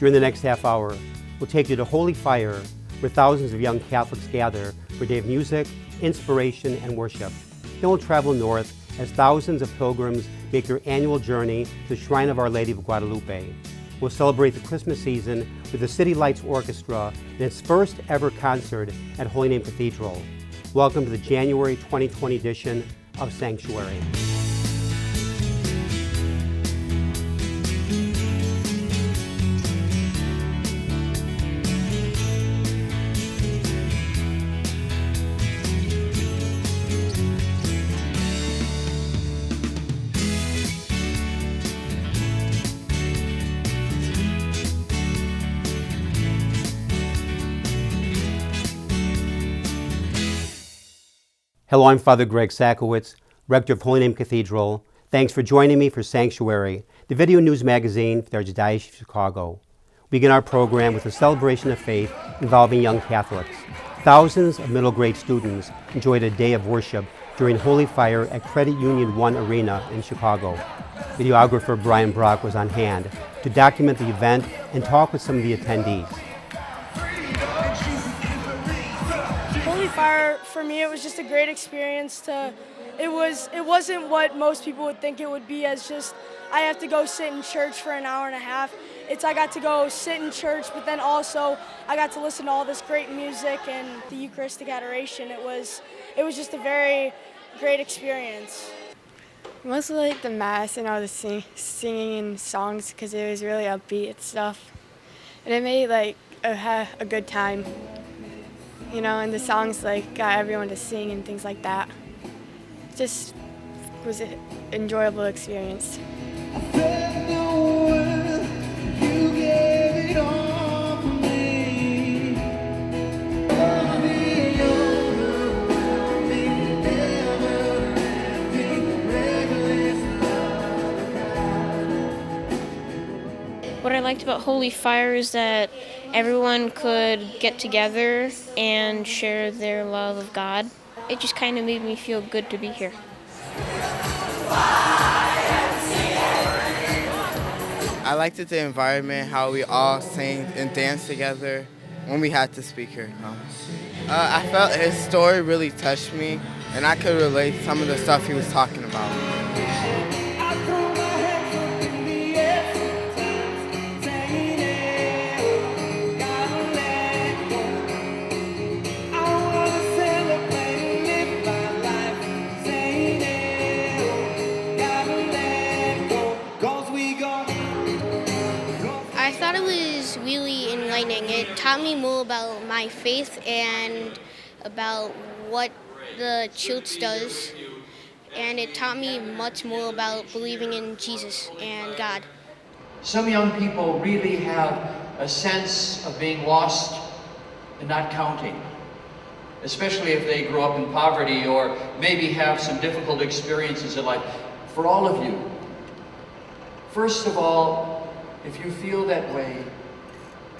During the next half hour, we'll take you to Holy Fire, where thousands of young Catholics gather for a day of music, inspiration, and worship. Then we'll travel north as thousands of pilgrims make their annual journey to the Shrine of Our Lady of Guadalupe. We'll celebrate the Christmas season with the City Lights Orchestra in its first ever concert at Holy Name Cathedral. Welcome to the January 2020 edition of Sanctuary. Hello, I'm Father Greg Sakowicz, rector of Holy Name Cathedral. Thanks for joining me for Sanctuary, the video news magazine for the Archdiocese of Chicago. We begin our program with a celebration of faith involving young Catholics. Thousands of middle grade students enjoyed a day of worship during Holy Fire at Credit Union 1 Arena in Chicago. Videographer Brian Brock was on hand to document the event and talk with some of the attendees. Holy Fire, for me, it was just a great experience. It wasn't what most people would think it would be, as just I have to go sit in church for an hour and a half. I got to go sit in church, but then also I got to listen to all this great music and the Eucharistic adoration. It was just a very great experience. Mostly like the Mass and all the singing and songs, because it was really upbeat and stuff. And it made a good time. And the songs got everyone to sing and things like that. Just was an enjoyable experience. What I liked about Holy Fire is that everyone could get together and share their love of God. It just kind of made me feel good to be here. I liked the environment, how we all sang and danced together when we had the speaker come. I felt his story really touched me, and I could relate to some of the stuff he was talking about. I thought it was really enlightening. It taught me more about my faith and about what the church does. And it taught me much more about believing in Jesus and God. Some young people really have a sense of being lost and not counting, especially if they grow up in poverty or maybe have some difficult experiences in life. For all of you, first of all, if you feel that way,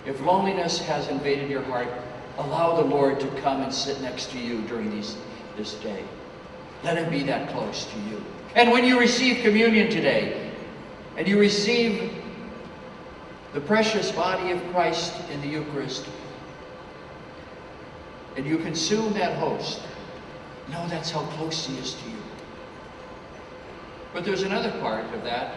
if loneliness has invaded your heart, allow the Lord to come and sit next to you during this day. Let Him be that close to you. And when you receive communion today, and you receive the precious body of Christ in the Eucharist, and you consume that host, know that's how close He is to you. But there's another part of that.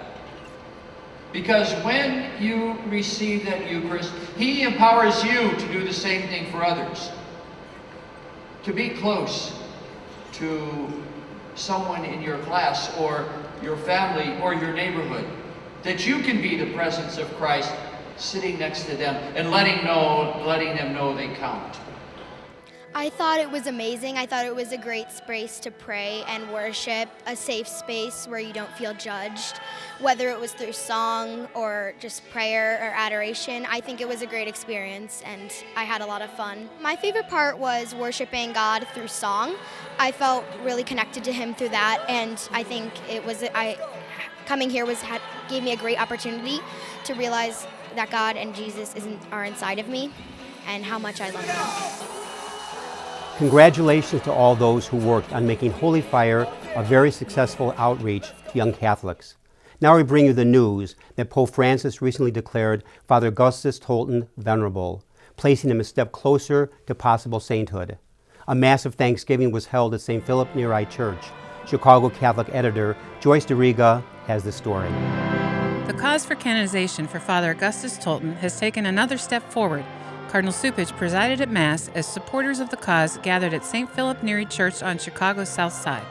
Because when you receive that Eucharist, He empowers you to do the same thing for others. To be close to someone in your class or your family or your neighborhood. That you can be the presence of Christ sitting next to them and letting them know they count. I thought it was amazing. I thought it was a great space to pray and worship, a safe space where you don't feel judged, whether it was through song or just prayer or adoration. I think it was a great experience and I had a lot of fun. My favorite part was worshiping God through song. I felt really connected to Him through that, and I think coming here gave me a great opportunity to realize that God and Jesus are inside of me and how much I love Him. Congratulations to all those who worked on making Holy Fire a very successful outreach to young Catholics. Now we bring you the news that Pope Francis recently declared Father Augustus Tolton venerable, placing him a step closer to possible sainthood. A massive thanksgiving was held at St. Philip Neri Church. Chicago Catholic editor Joyce DeRiga has the story. The cause for canonization for Father Augustus Tolton has taken another step forward. Cardinal Cupich presided at Mass as supporters of the cause gathered at St. Philip Neri Church on Chicago's South Side.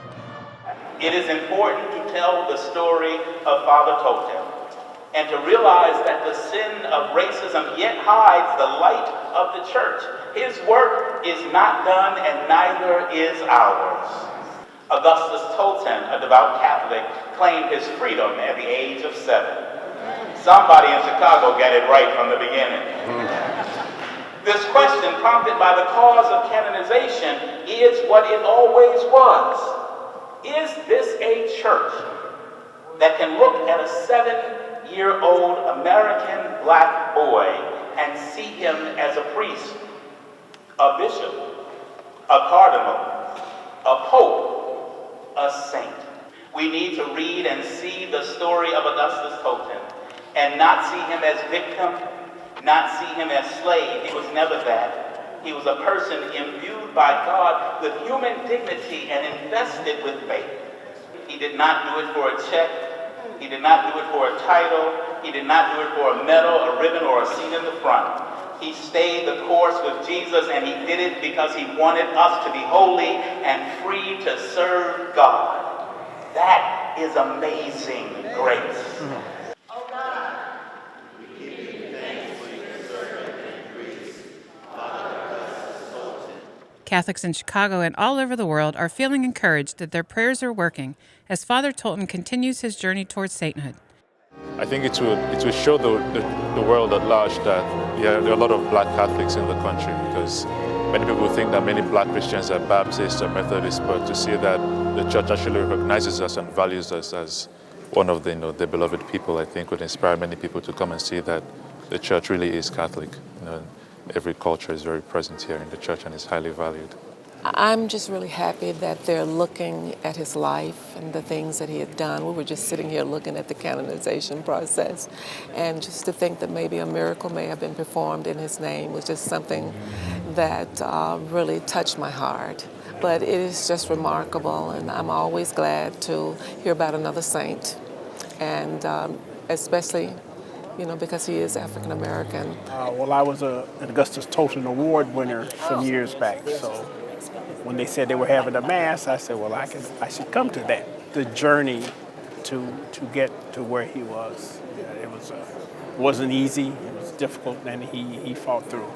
It is important to tell the story of Father Tolton and to realize that the sin of racism yet hides the light of the church. His work is not done and neither is ours. Augustus Tolton, a devout Catholic, claimed his freedom at the age of 7. Somebody in Chicago got it right from the beginning. This question, prompted by the cause of canonization, is what it always was. Is this a church that can look at a 7-year-old American black boy and see him as a priest, a bishop, a cardinal, a pope, a saint? We need to read and see the story of Augustus Tolton and not see him as victim, not see him as slave. He was never that. He was a person imbued by God with human dignity and invested with faith. He did not do it for a check. He did not do it for a title. He did not do it for a medal, a ribbon, or a seat in the front. He stayed the course with Jesus, and he did it because he wanted us to be holy and free to serve God. That is amazing grace. Oh God, we give you thanks for your servant and priest, Father Augustus Tolton. Catholics in Chicago and all over the world are feeling encouraged that their prayers are working as Father Tolton continues his journey towards sainthood. I think it will show the world at large that there are a lot of black Catholics in the country, because many people think that many black Christians are Baptists or Methodists, but to see that the church actually recognizes us and values us as one of the beloved people, I think would inspire many people to come and see that the church really is Catholic. Every culture is very present here in the church and is highly valued. I'm just really happy that they're looking at his life and the things that he had done. We were just sitting here looking at the canonization process, and just to think that maybe a miracle may have been performed in his name was just something that really touched my heart. But it is just remarkable, and I'm always glad to hear about another saint, and especially because he is African American. Well, I was an Augustus Tolton Award winner some years back, so when they said they were having a Mass, I said, well, I should come to that. The journey to get to where he was, it wasn't easy, it was difficult, and he fought through.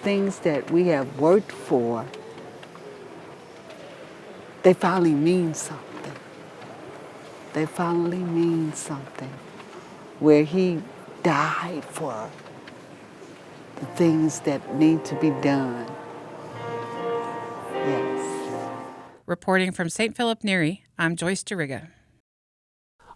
Things that we have worked for, they finally mean something. They finally mean something. Where he died for the things that need to be done. Yes. Reporting from St. Philip Neri, I'm Joyce DeRiga.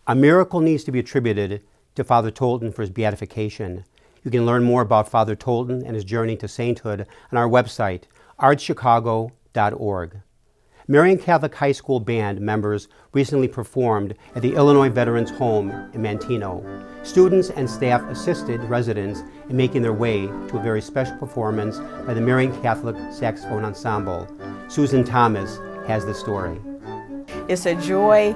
A miracle needs to be attributed to Father Tolton for his beatification. You can learn more about Father Tolton and his journey to sainthood on our website, artchicago.org. Marian Catholic High School band members recently performed at the Illinois Veterans Home in Manteno. Students and staff assisted residents in making their way to a very special performance by the Marian Catholic Saxophone Ensemble. Susan Thomas has the story. It's a joy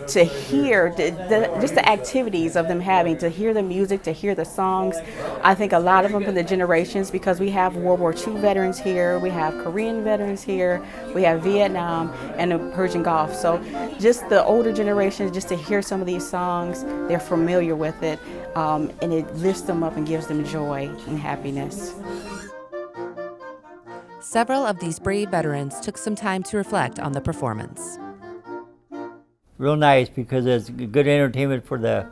to hear just the activities of them having, to hear the music, to hear the songs. I think a lot of them from the generations, because we have World War II veterans here, we have Korean veterans here, we have Vietnam and the Persian Gulf. So just the older generations, just to hear some of these songs, they're familiar with it, and it lifts them up and gives them joy and happiness. Several of these brave veterans took some time to reflect on the performance. Real nice, because it's good entertainment for the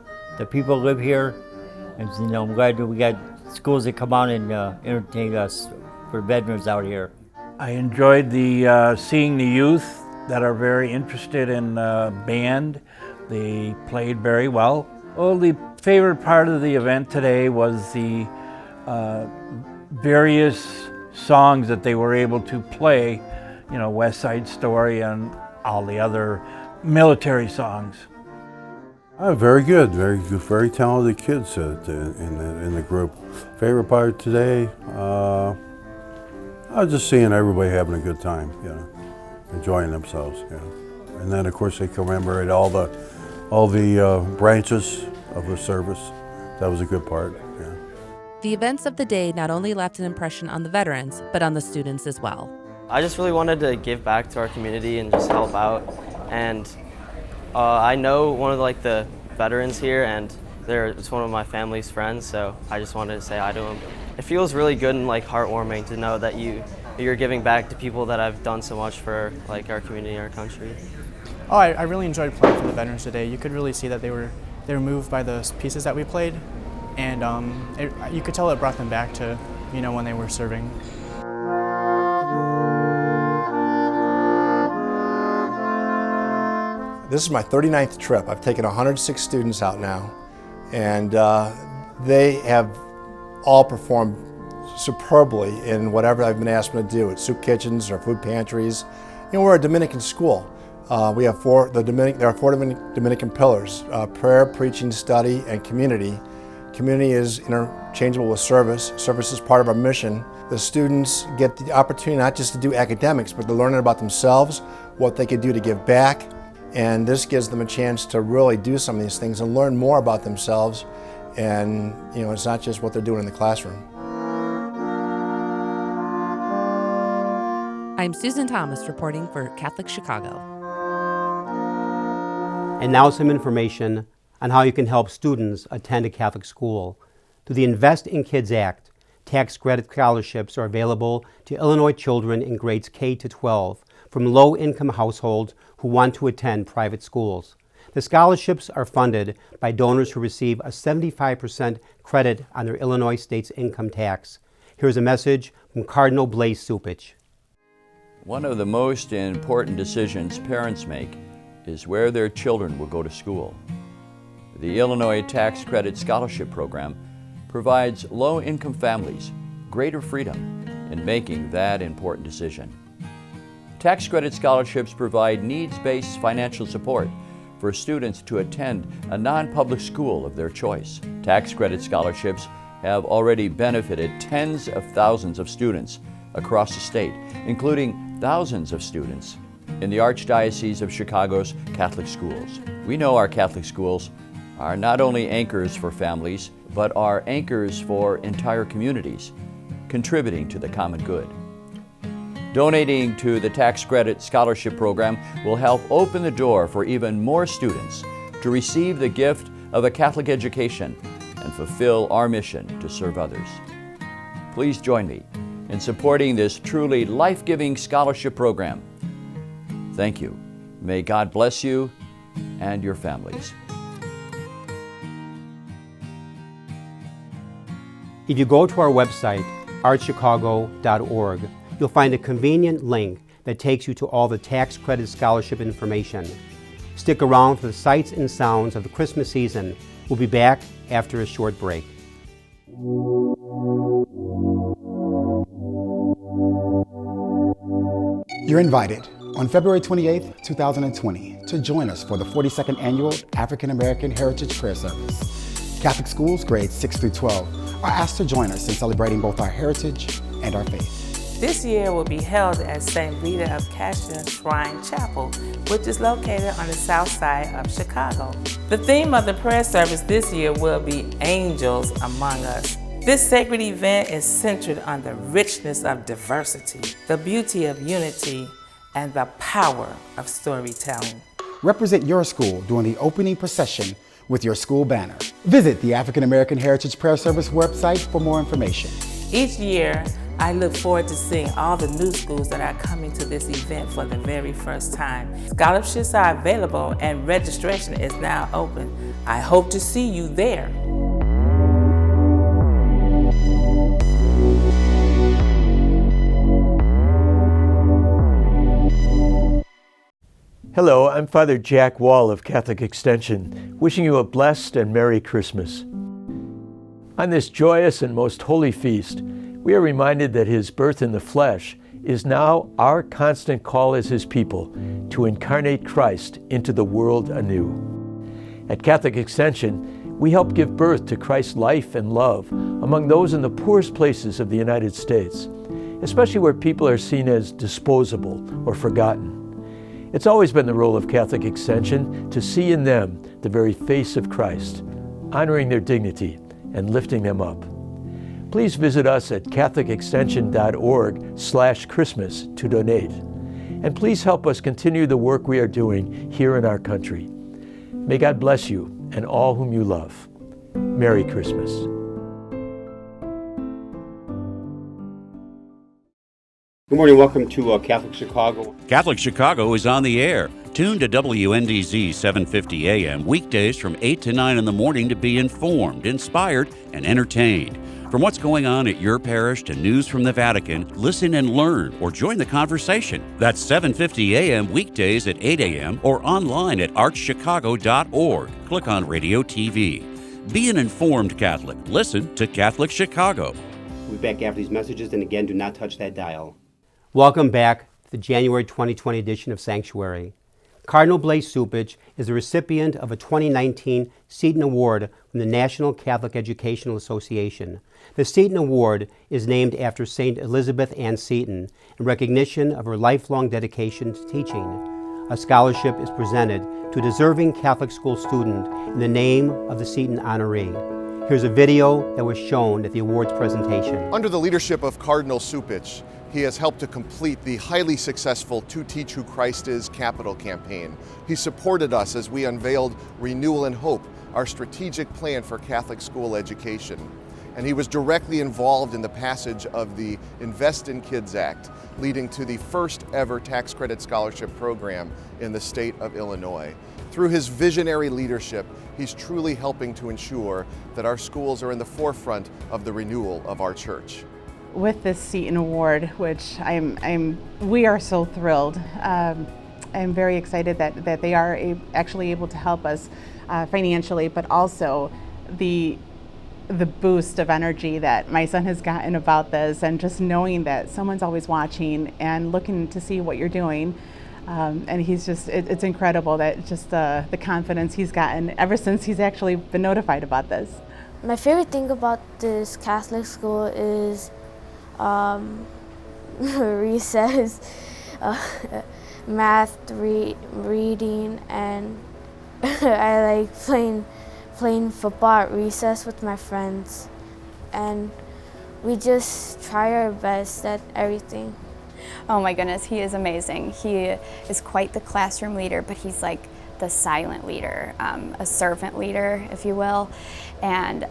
people who live here. And I'm glad that we got schools that come out and entertain us for veterans out here. I enjoyed seeing the youth that are very interested in band. They played very well. Well, the favorite part of the event today was the various songs that they were able to play, West Side Story and all the other military songs. Very good, very talented kids in the group. Favorite part today, I was just seeing everybody having a good time, you know, enjoying themselves, you know. And then of course they commemorate all the branches of the service. That was a good part. Yeah. The events of the day not only left an impression on the veterans, but on the students as well. I just really wanted to give back to our community and just help out. And I know one of the veterans here, and it's one of my family's friends, so I just wanted to say hi to him. It feels really good and heartwarming to know that you're giving back to people that have done so much for our community and our country. Oh, I really enjoyed playing for the veterans today. You could really see that they were moved by the pieces that we played, and you could tell it brought them back to when they were serving. This is my 39th trip. I've taken 106 students out now, and they have all performed superbly in whatever I've been asked them to do at soup kitchens or food pantries. We're a Dominican school. We have there are four Dominican pillars: prayer, preaching, study, and community. Community is interchangeable with service. Service is part of our mission. The students get the opportunity not just to do academics, but to learn about themselves, what they could do to give back. And this gives them a chance to really do some of these things and learn more about themselves. And it's not just what they're doing in the classroom. I'm Susan Thomas reporting for Catholic Chicago. And now some information on how you can help students attend a Catholic school. Through the Invest in Kids Act, tax credit scholarships are available to Illinois children in grades K to 12 from low-income households who want to attend private schools. The scholarships are funded by donors who receive a 75% credit on their Illinois state's income tax. Here's a message from Cardinal Blaise Cupich. One of the most important decisions parents make is where their children will go to school. The Illinois Tax Credit Scholarship Program provides low-income families greater freedom in making that important decision. Tax credit scholarships provide needs-based financial support for students to attend a non-public school of their choice. Tax credit scholarships have already benefited tens of thousands of students across the state, including thousands of students in the Archdiocese of Chicago's Catholic schools. We know our Catholic schools are not only anchors for families, but are anchors for entire communities, contributing to the common good. Donating to the Tax Credit Scholarship Program will help open the door for even more students to receive the gift of a Catholic education and fulfill our mission to serve others. Please join me in supporting this truly life-giving scholarship program. Thank you. May God bless you and your families. If you go to our website, archchicago.org, you'll find a convenient link that takes you to all the tax credit scholarship information. Stick around for the sights and sounds of the Christmas season. We'll be back after a short break. You're invited on February 28th, 2020 to join us for the 42nd Annual African American Heritage Prayer Service. Catholic schools grades 6 through 12 are asked to join us in celebrating both our heritage and our faith. This year will be held at St. Rita of Cassia Shrine Chapel, which is located on the south side of Chicago. The theme of the prayer service this year will be Angels Among Us. This sacred event is centered on the richness of diversity, the beauty of unity, and the power of storytelling. Represent your school during the opening procession with your school banner. Visit the African American Heritage Prayer Service website for more information. Each year, I look forward to seeing all the new schools that are coming to this event for the very first time. Scholarships are available and registration is now open. I hope to see you there. Hello, I'm Father Jack Wall of Catholic Extension, wishing you a blessed and Merry Christmas. On this joyous and most holy feast, we are reminded that His birth in the flesh is now our constant call as His people to incarnate Christ into the world anew. At Catholic Extension, we help give birth to Christ's life and love among those in the poorest places of the United States, especially where people are seen as disposable or forgotten. It's always been the role of Catholic Extension to see in them the very face of Christ, honoring their dignity and lifting them up. Please visit us at catholicextension.org/Christmas to donate. And please help us continue the work we are doing here in our country. May God bless you and all whom you love. Merry Christmas. Good morning, welcome to Catholic Chicago. Catholic Chicago is on the air. Tune to WNDZ 750 AM weekdays from 8 to 9 in the morning to be informed, inspired, and entertained. From what's going on at your parish to news from the Vatican, listen and learn or join the conversation. That's 750 AM weekdays at 8 a.m. or online at archchicago.org. Click on Radio TV. Be an informed Catholic. Listen to Catholic Chicago. We'll be back after these messages, and again, do not touch that dial. Welcome back to the January 2020 edition of Sanctuary. Cardinal Blaise Cupich is the recipient of a 2019 Seton Award from the National Catholic Educational Association. The Seton Award is named after St. Elizabeth Ann Seton in recognition of her lifelong dedication to teaching. A scholarship is presented to a deserving Catholic school student in the name of the Seton honoree. Here's a video that was shown at the awards presentation. Under the leadership of Cardinal Cupich, he has helped to complete the highly successful To Teach Who Christ Is capital campaign. He supported us as we unveiled Renewal and Hope, our strategic plan for Catholic school education. And he was directly involved in the passage of the Invest in Kids Act, leading to the first ever tax credit scholarship program in the state of Illinois. Through his visionary leadership, he's truly helping to ensure that our schools are in the forefront of the renewal of our church. With this Seton Award, which we are so thrilled. I'm very excited that they are actually able to help us financially, but also the boost of energy that my son has gotten about this, and just knowing that someone's always watching and looking to see what you're doing. And he's just, it's incredible that just the confidence he's gotten ever since he's actually been notified about this. My favorite thing about this Catholic school is recess, math, reading, and I like playing football at recess with my friends, and we just try our best at everything. Oh my goodness, he is amazing. He is quite the classroom leader, but he's like the silent leader, a servant leader, if you will. And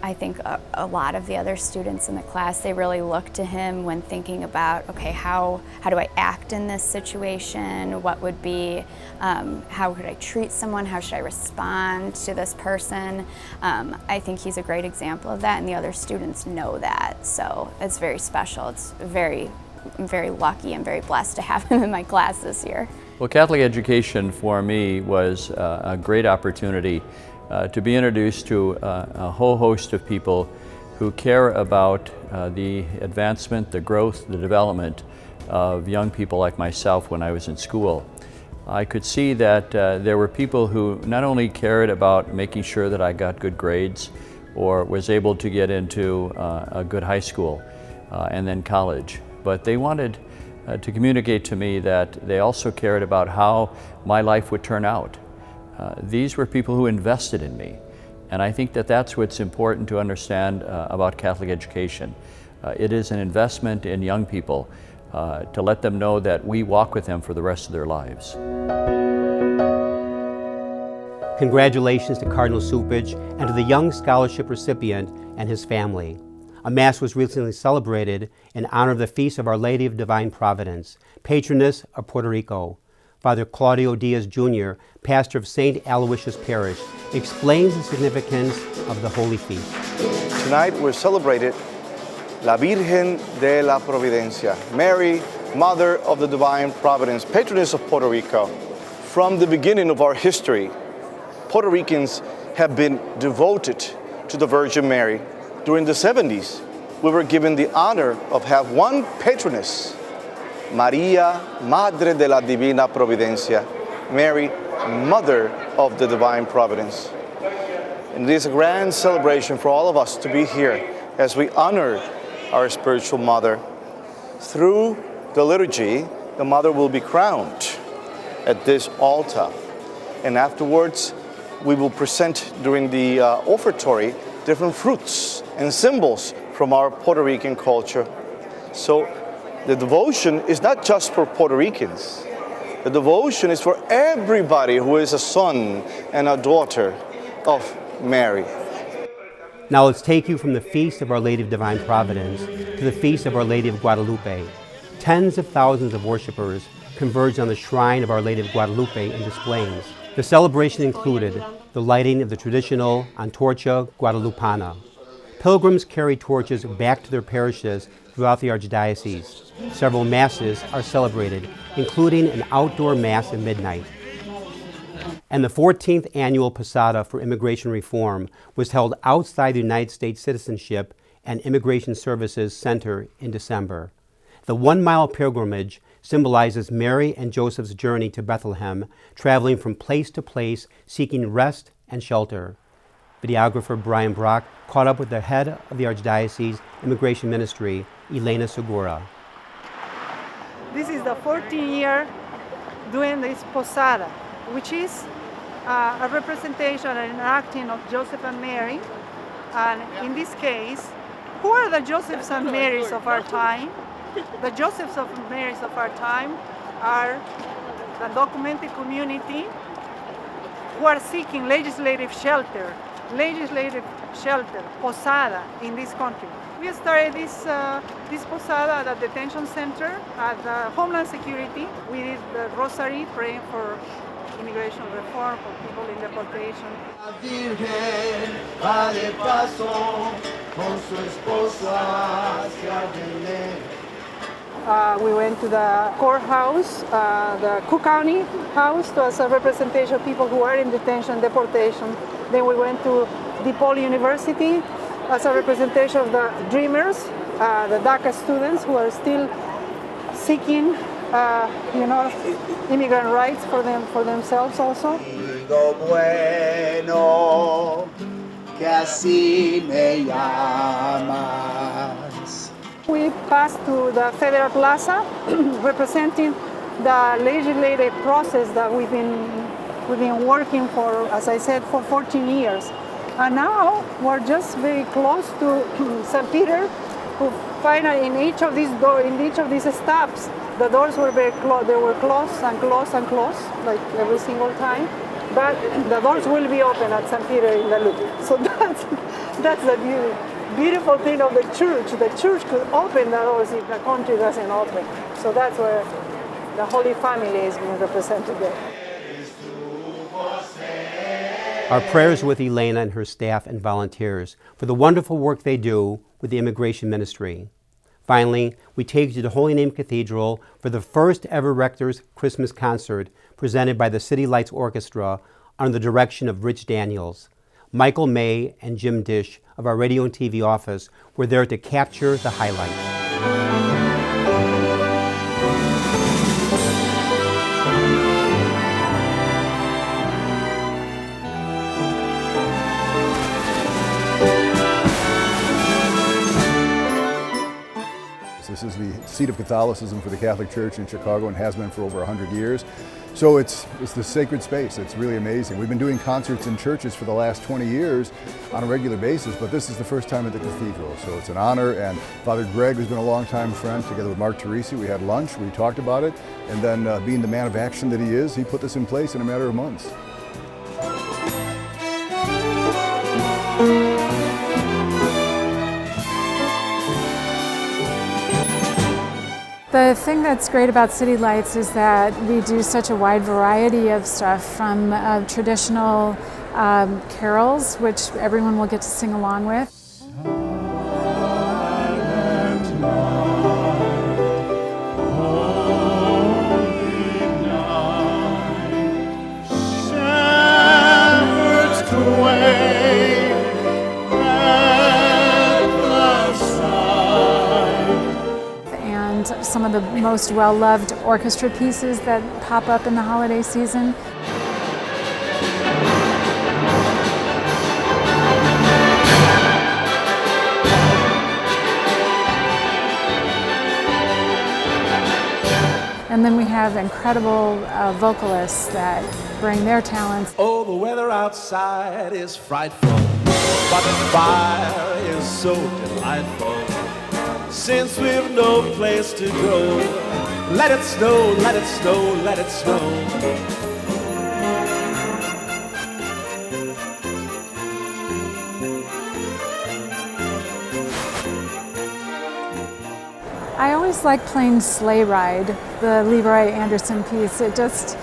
I think a lot of the other students in the class, they really look to him when thinking about, okay, how do I act in this situation? What would be, how could I treat someone? How should I respond to this person? I think he's a great example of that, and the other students know that. So it's very special. I'm very lucky and very blessed to have him in my class this year. Well, Catholic education for me was a great opportunity to be introduced to a whole host of people who care about the advancement, the growth, the development of young people like myself when I was in school. I could see that there were people who not only cared about making sure that I got good grades or was able to get into a good high school and then college, but they wanted to communicate to me that they also cared about how my life would turn out. These were people who invested in me, and I think that that's what's important to understand about Catholic education. It is an investment in young people to let them know that we walk with them for the rest of their lives. Congratulations to Cardinal Cupich and to the young scholarship recipient and his family. A Mass was recently celebrated in honor of the feast of Our Lady of Divine Providence, patroness of Puerto Rico. Father Claudio Diaz Jr., pastor of St. Aloysius Parish, explains the significance of the Holy Feast. Tonight we're celebrating La Virgen de la Providencia, Mary, Mother of the Divine Providence, patroness of Puerto Rico. From the beginning of our history, Puerto Ricans have been devoted to the Virgin Mary. During the 70s, we were given the honor of having one patroness, María, Madre de la Divina Providencia, Mary, Mother of the Divine Providence. And it is a grand celebration for all of us to be here as we honor our spiritual mother. Through the liturgy, the mother will be crowned at this altar. And afterwards, we will present during the offertory different fruits and symbols from our Puerto Rican culture. So the devotion is not just for Puerto Ricans. The devotion is for everybody who is a son and a daughter of Mary. Now let's take you from the Feast of Our Lady of Divine Providence to the Feast of Our Lady of Guadalupe. Tens of thousands of worshipers converged on the shrine of Our Lady of Guadalupe in displays. The celebration included the lighting of the traditional Antorcha Guadalupana. Pilgrims carry torches back to their parishes throughout the Archdiocese. Several masses are celebrated, including an outdoor mass at midnight. And the 14th annual Posada for Immigration Reform was held outside the United States Citizenship and Immigration Services Center in December. The 1-mile pilgrimage symbolizes Mary and Joseph's journey to Bethlehem, traveling from place to place, seeking rest and shelter. Videographer Brian Brock caught up with the head of the Archdiocese Immigration Ministry, Elena Segura. This is the 14th year doing this Posada, which is a representation and an acting of Joseph and Mary. And in this case, who are the Josephs and Marys of our time? The Josephs and Marys of our time are the documented community who are seeking legislative shelter, Posada, in this country. We started this Posada at the detention center at the Homeland Security. We did the rosary, praying for immigration reform, for people in deportation. We went to the courthouse, the Cook County House, as a representation of people who are in detention, deportation. Then we went to DePaul University as a representation of the Dreamers, the DACA students who are still seeking, immigrant rights for themselves also. We passed to the Federal Plaza, representing the legislative process that we've been working for, as I said, for 14 years. And now we're just very close to St. Peter, who finally in each of these stops, the doors were very closed. They were closed and closed and closed, like every single time. But the doors will be open at St. Peter in the Loop. So that's the beautiful thing of the church. The church could open the doors if the country doesn't open. So that's where the Holy Family is being represented there. Our prayers with Elena and her staff and volunteers for the wonderful work they do with the Immigration Ministry. Finally, we take you to the Holy Name Cathedral for the first ever Rectors Christmas concert presented by the City Lights Orchestra under the direction of Rich Daniels. Michael May and Jim Dish of our radio and TV office were there to capture the highlights. This is the seat of Catholicism for the Catholic Church in Chicago and has been for over 100 years. So it's the sacred space. It's really amazing. We've been doing concerts in churches for the last 20 years on a regular basis, but this is the first time at the cathedral. So it's an honor, and Father Greg, who's been a longtime friend, together with Mark Teresi, we had lunch, we talked about it, and then being the man of action that he is, he put this in place in a matter of months. The thing that's great about City Lights is that we do such a wide variety of stuff, from traditional carols, which everyone will get to sing along with. Some of the most well-loved orchestra pieces that pop up in the holiday season. And then we have incredible vocalists that bring their talents. Oh, the weather outside is frightful, but the fire is so delightful. Since we've no place to go, let it snow, let it snow, let it snow. I always like playing Sleigh Ride, the Leroy Anderson piece. It's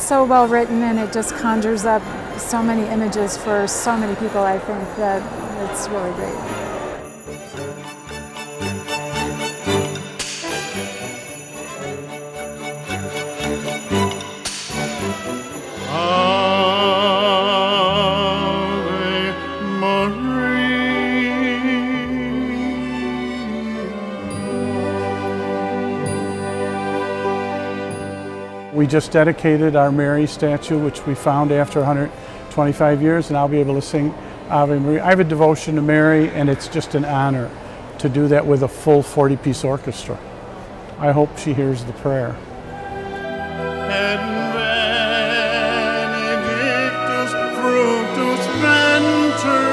so well written and it just conjures up so many images for so many people, I think, that it's really great. We just dedicated our Mary statue, which we found after 125 years, and I'll be able to sing Ave Maria. I have a devotion to Mary, and it's just an honor to do that with a full 40-piece orchestra. I hope she hears the prayer. Benedictus fructus ventris,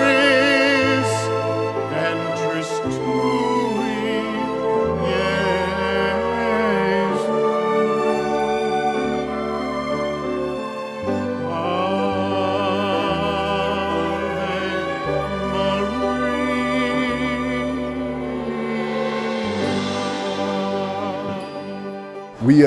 ventris tui,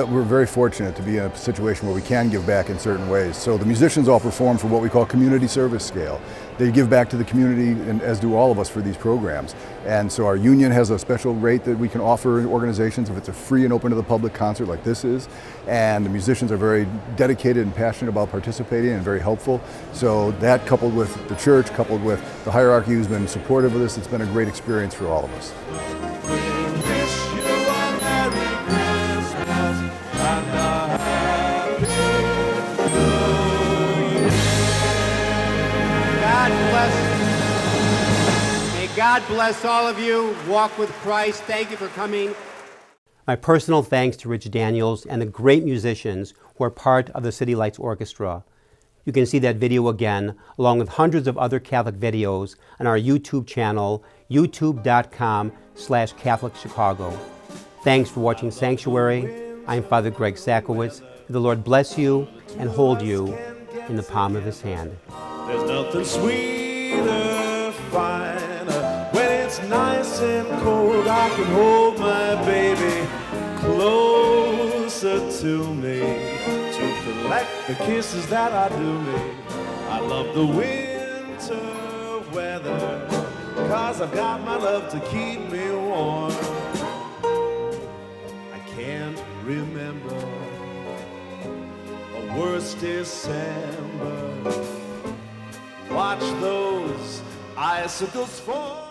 We're very fortunate to be in a situation where we can give back in certain ways. So the musicians all perform for what we call community service scale. They give back to the community, and as do all of us for these programs. And so our union has a special rate that we can offer organizations if it's a free and open to the public concert like this is. And the musicians are very dedicated and passionate about participating and very helpful. So that, coupled with the church, coupled with the hierarchy who's been supportive of this, it's been a great experience for all of us. May God bless all of you. Walk with Christ. Thank you for coming. My personal thanks to Rich Daniels and the great musicians who are part of the City Lights Orchestra. You can see that video again, along with hundreds of other Catholic videos on our YouTube channel, youtube.com/Catholic Chicago. Thanks for watching Sanctuary. I'm Father Greg Sakowicz. May the Lord bless you and hold you in the palm of His hand. There's nothing sweeter, finer, when it's nice and cold. I can hold my baby closer to me to collect the kisses that are due me. I love the winter weather, 'cause I've got my love to keep me warm. I can't remember a worse December. Watch those icicles fall.